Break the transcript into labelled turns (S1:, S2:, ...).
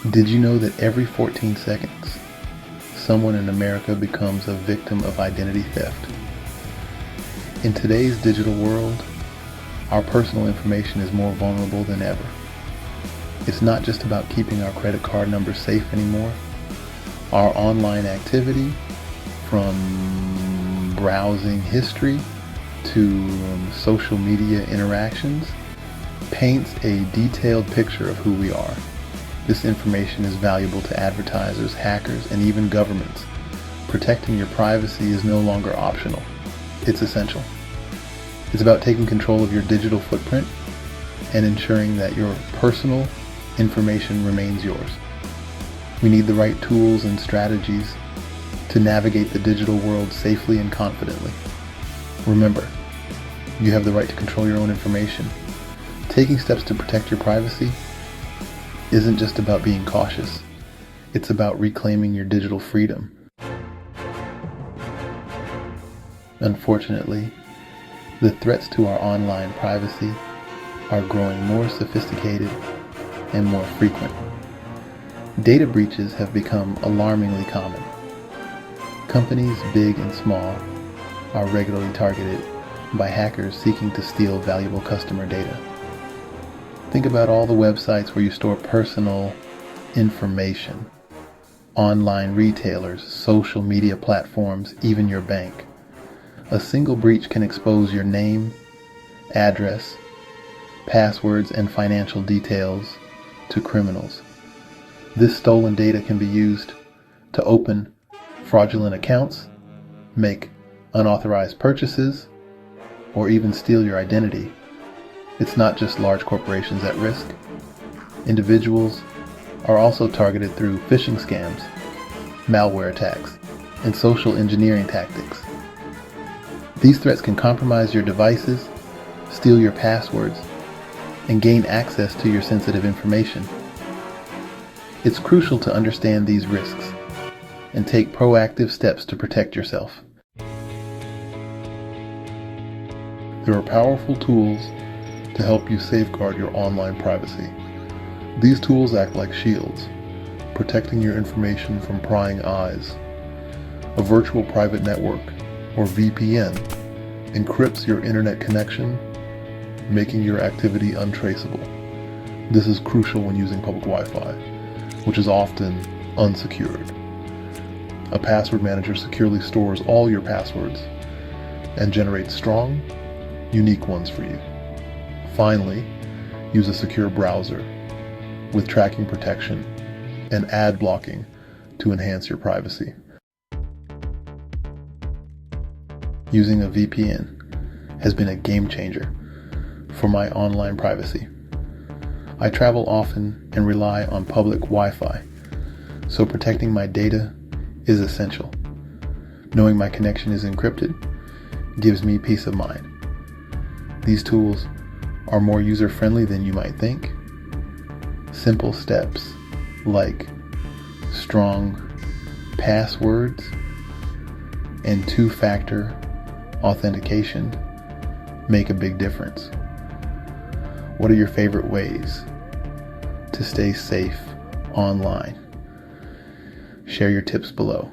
S1: Did you know that every 14 seconds, someone in America becomes a victim of identity theft? In today's digital world, our personal information is more vulnerable than ever. It's not just about keeping our credit card numbers safe anymore. Our online activity, from browsing history to social media interactions, paints a detailed picture of who we are. This information is valuable to advertisers, hackers, and even governments. Protecting your privacy is no longer optional. It's essential. It's about taking control of your digital footprint and ensuring that your personal information remains yours. We need the right tools and strategies to navigate the digital world safely and confidently. Remember, you have the right to control your own information. Taking steps to protect your privacy isn't just about being cautious. It's about reclaiming your digital freedom. Unfortunately, the threats to our online privacy are growing more sophisticated and more frequent. Data breaches have become alarmingly common. Companies, big and small, are regularly targeted by hackers seeking to steal valuable customer data. Think about all the websites where you store personal information. Online retailers, social media platforms, even your bank. A single breach can expose your name, address, passwords, and financial details to criminals. This stolen data can be used to open fraudulent accounts, make unauthorized purchases, or even steal your identity. It's not just large corporations at risk. Individuals are also targeted through phishing scams, malware attacks, and social engineering tactics. These threats can compromise your devices, steal your passwords, and gain access to your sensitive information. It's crucial to understand these risks and take proactive steps to protect yourself. There are powerful tools to help you safeguard your online privacy. These tools act like shields, protecting your information from prying eyes. A virtual private network, or VPN, encrypts your internet connection, making your activity untraceable. This is crucial when using public Wi-Fi, which is often unsecured. A password manager securely stores all your passwords and generates strong, unique ones for you. Finally, use a secure browser with tracking protection and ad blocking to enhance your privacy. Using a VPN has been a game changer for my online privacy. I travel often and rely on public Wi-Fi, so protecting my data is essential. Knowing my connection is encrypted gives me peace of mind. These tools are more user-friendly than you might think. Simple steps like strong passwords and two-factor authentication make a big difference. What are your favorite ways to stay safe online? Share your tips below.